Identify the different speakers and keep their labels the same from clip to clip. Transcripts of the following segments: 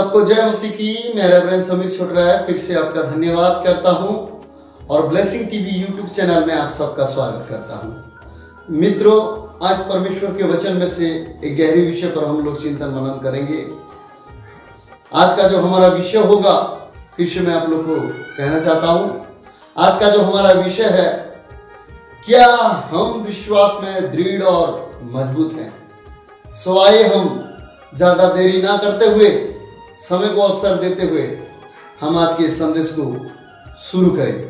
Speaker 1: सबको जय मसीह की। मैं रेवरेंड समीर छोटरा फिर से आपका धन्यवाद करता हूं और ब्लेसिंग टीवी यूट्यूब चैनल में आप सबका स्वागत करता हूं। मित्रों, आज परमेश्वर के वचन में से एक गहरी विषय पर हम लोग चिंतन मनन करेंगे। आज का जो हमारा विषय होगा, फिर से मैं आप लोग को कहना चाहता हूं, आज का जो हमारा विषय है, क्या हम विश्वास में दृढ़ और मजबूत हैं। सो आइए हम ज्यादा देरी ना करते हुए, समय को अवसर देते हुए हम आज के इस संदेश को शुरू करें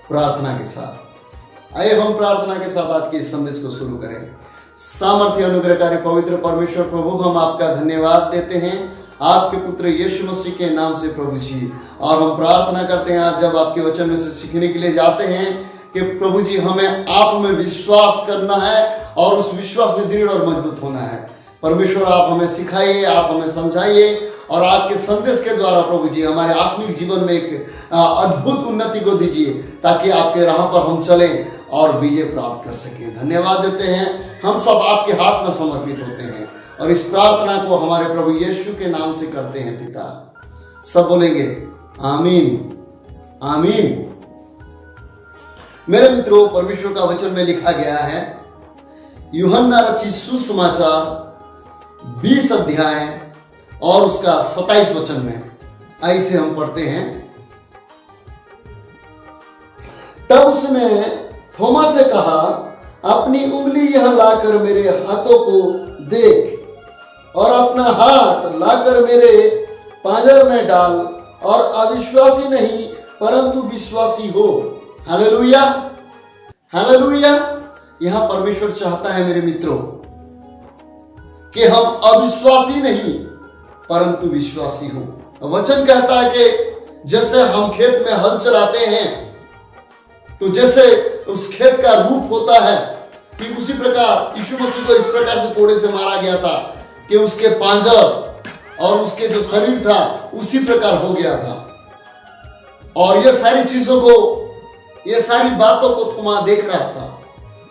Speaker 1: प्रार्थना के साथ। आइए हम प्रार्थना के साथ आज के इस संदेश को शुरू करें। सामर्थ्य अनुग्रहकारी पवित्र परमेश्वर प्रभु, हम आपका धन्यवाद देते हैं आपके पुत्र यीशु मसीह के नाम से प्रभु जी। और हम प्रार्थना करते हैं आज जब आपके वचन में से सीखने के लिए जाते हैं कि प्रभु जी हमें आप में विश्वास करना है और उस विश्वास में दृढ़ और मजबूत होना है। परमेश्वर आप हमें सिखाइए, आप हमें समझाइए और आज के संदेश के द्वारा प्रभु जी हमारे आत्मिक जीवन में एक अद्भुत उन्नति को दीजिए, ताकि आपके राह पर हम चलें और विजय प्राप्त कर सकें। धन्यवाद देते हैं, हम सब आपके हाथ में समर्पित होते हैं और इस प्रार्थना को हमारे प्रभु यीशु के नाम से करते हैं पिता। सब बोलेंगे आमीन आमीन। मेरे मित्रों, परमेश्वर का वचन में लिखा गया है, यूहन्ना रचित सुसमाचार 20 अध्याय और उसका 27 वचन में ऐसे हम पढ़ते हैं। तब उसने थोमा से कहा, अपनी उंगली यह लाकर मेरे हाथों को देख और अपना हाथ लाकर मेरे पांजर में डाल और अविश्वासी नहीं परंतु विश्वासी हो। Hallelujah hallelujah. यहां परमेश्वर चाहता है मेरे मित्रों कि हम अविश्वासी नहीं परंतु विश्वासी हो। वचन कहता है कि जैसे हम खेत में हल चलाते हैं तो जैसे उस खेत का रूप होता है, कि उसी प्रकार यीशु मसीह को इस प्रकार से कोड़े से मारा गया था कि उसके पांजर और उसके जो शरीर था उसी प्रकार हो गया था। और ये सारी चीजों को, ये सारी बातों को थोमा देख रहा था।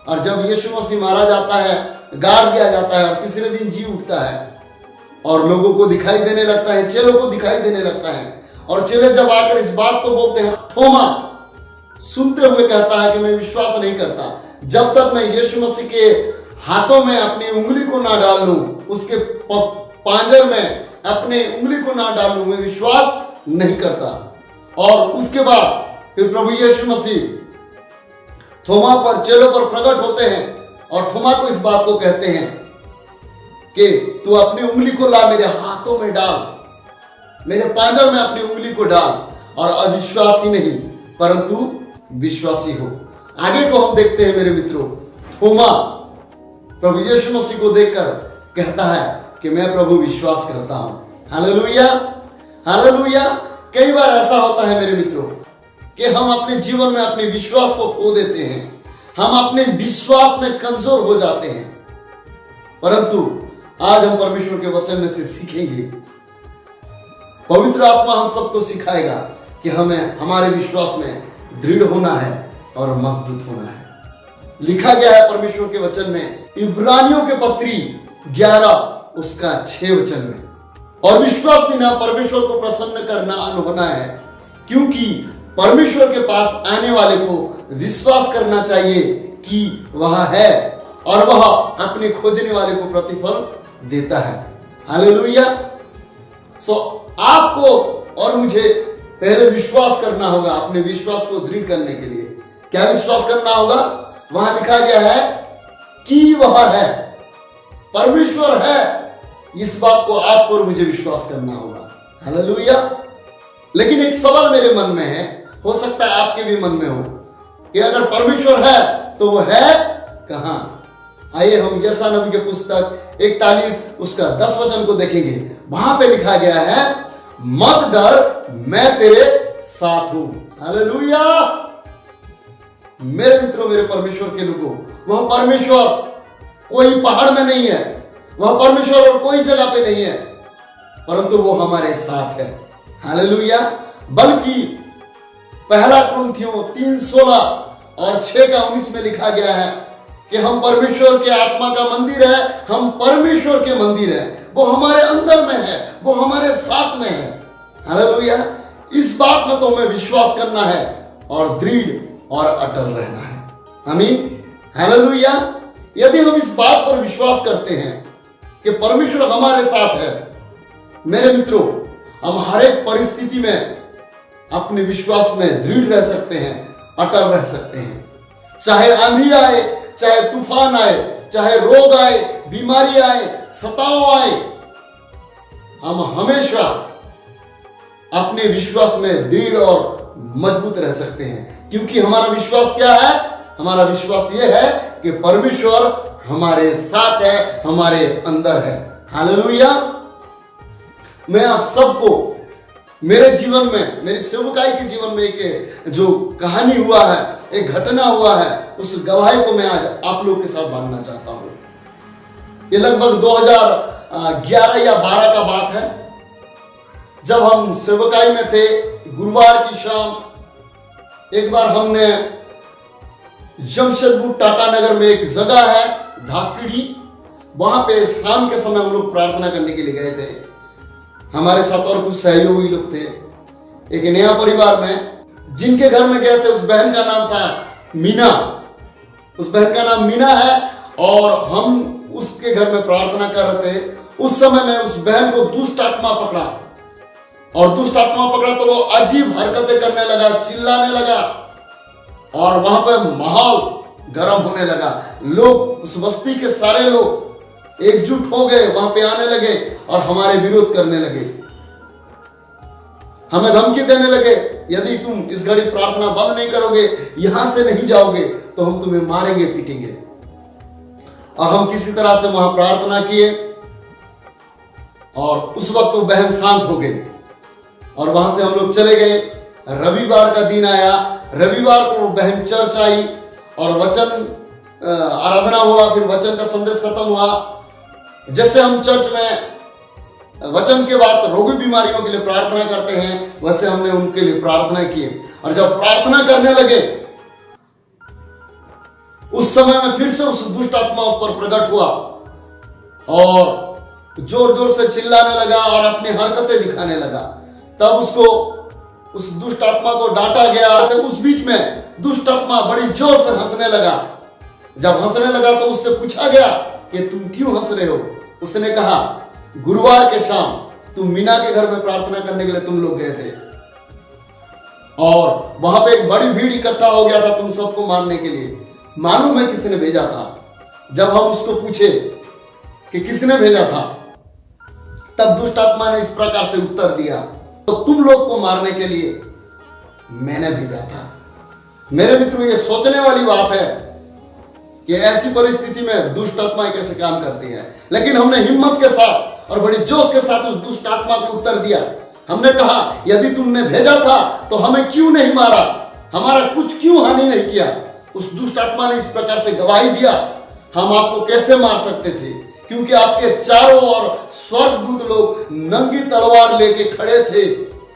Speaker 1: और जब यीशु मसीह मारा जाता है, गाड़ दिया जाता है और तीसरे दिन जी उठता है और लोगों को दिखाई देने लगता है, चेलों को दिखाई देने लगता है। और चेले जब आकर इस बात को बोलते हैं, थोमा सुनते हुए कहता है कि मैं विश्वास नहीं करता जब तक मैं यीशु मसीह के हाथों में अपनी उंगली को ना डाल लूं, उसके पांजर में अपनी उंगली को ना डाल लूं, मैं विश्वास नहीं करता। और उसके बाद फिर प्रभु यीशु मसीह थोमा पर, चेलों पर प्रकट होते हैं और थोमा को इस बात को कहते हैं कि तू अपनी उंगली को ला, मेरे हाथों में डाल, मेरे पांजर में अपनी उंगली को डाल और अविश्वासी नहीं परंतु विश्वासी हो। आगे को हम देखते हैं मेरे मित्रों, थोमा प्रभु यीशु मसीह को देखकर कहता है कि मैं प्रभु विश्वास करता हूं। Hallelujah hallelujah. कई बार ऐसा होता है मेरे मित्रों कि हम अपने जीवन में अपने विश्वास को खो देते हैं, हम अपने विश्वास में कमजोर हो जाते हैं। परंतु आज हम परमेश्वर के वचन में से सीखेंगे, पवित्र आत्मा हम सबको सिखाएगा कि हमें हमारे विश्वास में दृढ़ होना है और मजबूत होना है। लिखा गया है परमेश्वर के वचन में, इब्रानियों के पत्री 11 उसका 6 वचन में, और विश्वास बिना परमेश्वर को प्रसन्न करना अनहोना है, क्योंकि परमेश्वर के पास आने वाले को विश्वास करना चाहिए कि वह है और वह अपने खोजने वाले को प्रतिफल देता है। हालेलुया। सो आपको और मुझे पहले विश्वास करना होगा। अपने विश्वास को दृढ़ करने के लिए क्या विश्वास करना होगा? वहां लिखा गया है कि वह है, परमेश्वर है। इस बात को आपको और मुझे विश्वास करना होगा। हालेलुया। लेकिन एक सवाल मेरे मन में है, हो सकता है आपके भी मन में हो, कि अगर परमेश्वर है तो वो है कहां? आइए हम यशायाह नबी के पुस्तक 41 उसका 10 वचन को देखेंगे। वहां पे लिखा गया है, मत डर, मैं तेरे साथ हूं। हालेलुया। मेरे मित्रों, मेरे परमेश्वर के लोगों, वह परमेश्वर कोई पहाड़ में नहीं है, वह परमेश्वर और कोई जगह पे नहीं है, परंतु वो हमारे साथ है। हालेलुया। बल्कि पहला कुरिन्थियों 3:16 और 6 का 19 में लिखा गया है कि हम परमेश्वर के आत्मा का मंदिर है, हम परमेश्वर के मंदिर है, वो हमारे अंदर में है, वो हमारे साथ में है। हालेलुया। इस बात में तो हमें विश्वास करना है और दृढ़ और अटल रहना है। आमीन। हालेलुया। यदि हम इस बात पर विश्वास करते हैं कि परमेश्वर हमारे साथ है, मेरे मित्रों, हम हर एक परिस्थिति में अपने विश्वास में दृढ़ रह सकते हैं, अटल रह सकते हैं। चाहे आंधी आए, चाहे तूफान आए, चाहे रोग आए, बीमारी आए, सताव आए, हम हमेशा अपने विश्वास में दृढ़ और मजबूत रह सकते हैं। क्योंकि हमारा विश्वास क्या है? हमारा विश्वास यह है कि परमेश्वर हमारे साथ है, हमारे अंदर है। हालेलुया। मैं आप सबको मेरे जीवन में, मेरी सेवकाई के जीवन में एक जो कहानी हुआ है, एक घटना हुआ है, उस गवाही को मैं आज आप लोग के साथ बांटना चाहता हूं। ये लगभग 2011 या 12 का बात है, जब हम सेवकाई में थे। गुरुवार की शाम एक बार हमने जमशेदपुर टाटा नगर में एक जगह है धाकड़ी, वहां पे शाम के समय हम लोग प्रार्थना करने के लिए गए थे। हमारे साथ और कुछ सहयोगी लोग थे। एक नया परिवार में जिनके घर में गए थे, उस बहन का नाम था मीना। उस बहन का नाम मीना है और हम उसके घर में प्रार्थना कर रहे थे। उस समय में उस बहन को दुष्ट आत्मा पकड़ा, और दुष्ट आत्मा पकड़ा तो वो अजीब हरकतें करने लगा, चिल्लाने लगा, और वहां पे माहौल गर्म होने लगा। लोग, उस बस्ती के सारे लोग एकजुट हो गए, वहां पे आने लगे और हमारे विरोध करने लगे, हमें धमकी देने लगे, यदि तुम इस घड़ी प्रार्थना बंद नहीं करोगे, यहां से नहीं जाओगे, तो हम तुम्हें मारेंगे, पीटेंगे। और हम किसी तरह से वहां प्रार्थना किए और उस वक्त वो बहन शांत हो गई और वहां से हम लोग चले गए। रविवार का दिन आया। रविवार को वो बहन चर्च आई और वचन आराधना हुआ, फिर वचन का संदेश खत्म हुआ। जैसे हम चर्च में वचन के बाद रोगी बीमारियों के लिए प्रार्थना करते हैं, वैसे हमने उनके लिए प्रार्थना की। और जब प्रार्थना करने लगे, उस समय में फिर से उस दुष्ट आत्मा उस पर प्रकट हुआ और जोर जोर से चिल्लाने लगा और अपनी हरकतें दिखाने लगा। तब उसको, उस दुष्ट आत्मा को डांटा गया। तो उस बीच में दुष्ट आत्मा बड़ी जोर से हंसने लगा। जब हंसने लगा तो उससे पूछा गया कि तुम क्यों हंस रहे हो? उसने कहा, गुरुवार के शाम तुम मीना के घर में प्रार्थना करने के लिए तुम लोग गए थे और वहां पे एक बड़ी भीड़ इकट्ठा हो गया था तुम सबको मारने के लिए। मालूम है किसने भेजा था? जब हम उसको पूछे कि किसने भेजा था, तब दुष्ट आत्मा ने इस प्रकार से उत्तर दिया, तो तुम लोग को मारने के लिए मैंने भेजा था। मेरे मित्रों, ये सोचने वाली बात है कि ऐसी परिस्थिति में दुष्ट आत्मा कैसे काम करती है। लेकिन हमने हिम्मत के साथ और बड़ी जोश के साथ उस दुष्ट आत्मा को उत्तर दिया। हमने कहा, यदि तुमने भेजा था तो हमें क्यों नहीं मारा, हमारा कुछ क्यों हानि नहीं किया? उस दुष्ट आत्मा ने इस प्रकार से गवाही दिया, हम आपको कैसे मार सकते थे, क्योंकि आपके चारों ओर स्वर्गदूत लोग नंगी तलवार लेके खड़े थे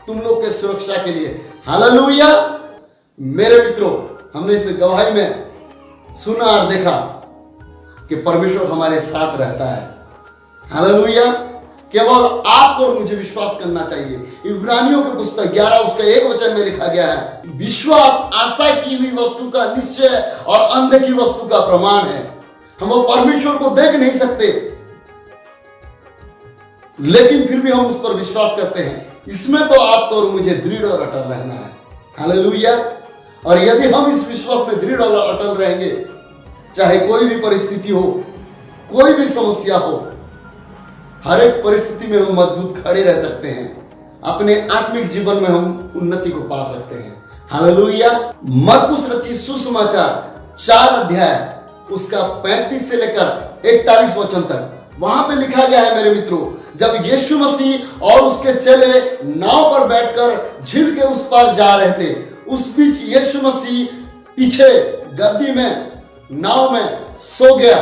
Speaker 1: तुम लोग के सुरक्षा के लिए। हालेलुया। मेरे मित्रों, हमने इस गवाही में सुना और देखा कि परमेश्वर हमारे साथ रहता है। हालेलुया। केवल आपको और मुझे विश्वास करना चाहिए। इब्रानियों की पुस्तक 11 उसका 1 वचन में लिखा गया है, विश्वास आशा की हुई वस्तु का निश्चय और अंध की वस्तु का प्रमाण है। हम वो परमेश्वर को देख नहीं सकते, लेकिन फिर भी हम उस पर विश्वास करते हैं। इसमें तो आपको और मुझे दृढ़ और अटल रहना है। हालेलुया। और यदि हम इस विश्वास में दृढ़ और अटल रहेंगे, चाहे कोई भी परिस्थिति हो, कोई भी समस्या हो, हर एक परिस्थिति में हम मजबूत खड़े रह सकते हैं। अपने आत्मिक जीवन में हम उन्नति को पा सकते हैं। हालेलुया। मरकुस रचित सुसमाचार 4 अध्याय उसका 35 से लेकर 41 वचन तक, वहां पे लिखा गया है मेरे मित्रों, जब यीशु मसीह और उसके चेले नाव पर बैठकर झील के उस पार जा रहे थे, उस बीच यीशु मसीह पीछे गद्दी में नाव में सो गया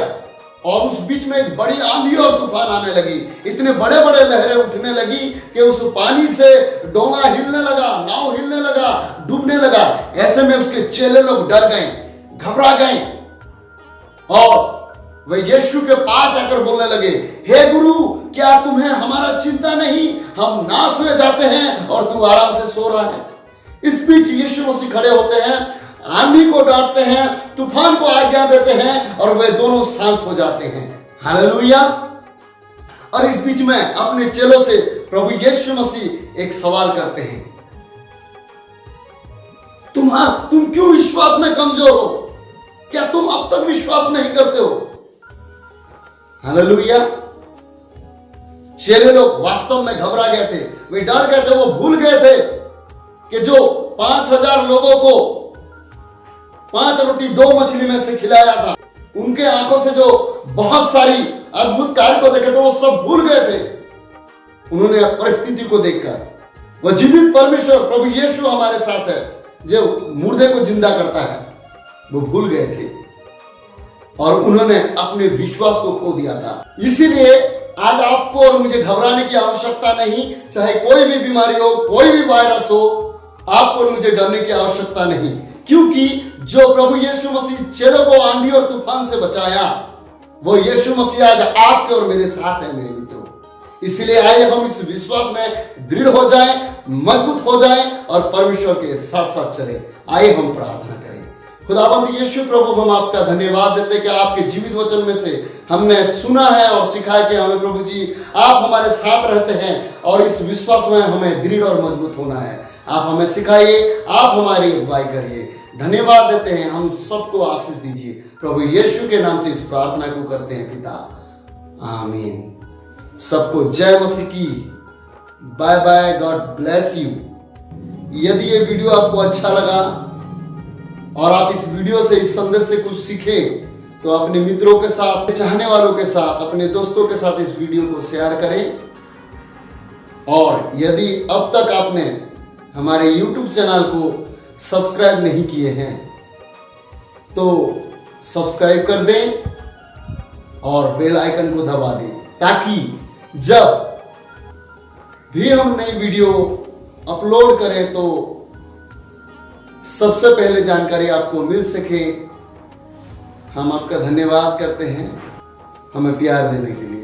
Speaker 1: और उस बीच में एक बड़ी आंधी और तूफान आने लगी। इतने बड़े बड़े लहरें उठने लगी कि उस पानी से डोंगा हिलने लगा, नाव हिलने लगा, डूबने लगा। ऐसे में उसके चेले लोग डर गए, घबरा गए और वे यीशु के पास आकर बोलने लगे, हे गुरु, क्या तुम्हें हमारा चिंता नहीं? हम नाश हुए जाते हैं और तू आराम से सो रहा है। इस बीच यीशु मसीह खड़े होते हैं, आंधी को डांटते हैं, तूफान को आज्ञा देते हैं और वे दोनों शांत हो जाते हैं। हालेलुया। और इस बीच में अपने चेलों से प्रभु यीशु मसीह एक सवाल करते हैं, तुम क्यों विश्वास में कमजोर हो? क्या तुम अब तक विश्वास नहीं करते हो? हालेलुया। चेले लोग वास्तव में घबरा गए थे, वे डर गए थे, वो भूल गए थे कि जो 5000 लोगों को 5 रोटी 2 मछली में से खिलाया था, उनके आंखों से जो बहुत सारी अद्भुत कार्य को देखे थे, वो सब भूल गए थे। उन्होंने परिस्थिति को देखकर, वह जीवित परमेश्वर प्रभु यीशु हमारे साथ है जो मुर्दे को जिंदा करता है, वो भूल गए थे और उन्होंने अपने विश्वास को खो दिया था। इसीलिए आज आपको और मुझे घबराने की आवश्यकता नहीं। चाहे कोई भी बीमारी हो, कोई भी वायरस हो, आपको और मुझे डरने की आवश्यकता नहीं, क्योंकि जो प्रभु यीशु मसीह चेलों को आंधी और तूफान से बचाया, वो यीशु मसीह आज आपके और मेरे साथ है मेरे मित्रों। इसलिए आइए हम इस विश्वास में दृढ़ हो जाएं, मजबूत हो जाएं और परमेश्वर के साथ साथ चलें। आइए हम प्रार्थना करें। खुदाबंद यीशु प्रभु, हम आपका धन्यवाद देते कि आपके जीवित वचन में से हमने सुना है और सीखा है कि हमें प्रभु जी आप हमारे साथ रहते हैं और इस विश्वास में हमें दृढ़ और मजबूत होना है। आप हमें सिखाइए, आप हमारी अगुवाई करिए। धन्यवाद देते हैं, हम सबको आशीष दीजिए। प्रभु यीशु के नाम से इस प्रार्थना को करते हैं पिता, आमीन। सबको जय मसीह की। Bye bye, God bless you. यदि ये वीडियो आपको अच्छा लगा और आप इस वीडियो से, इस संदेश से कुछ सीखें, तो अपने मित्रों के साथ, चाहने वालों के साथ, अपने दोस्तों के साथ इस वीडियो को शेयर करें। और यदि अब तक आपने हमारे YouTube चैनल को सब्सक्राइब नहीं किए हैं तो सब्सक्राइब कर दें और बेल आइकन को दबा दें, ताकि जब भी हम नई वीडियो अपलोड करें तो सबसे पहले जानकारी आपको मिल सके। हम आपका धन्यवाद करते हैं हमें प्यार देने के लिए।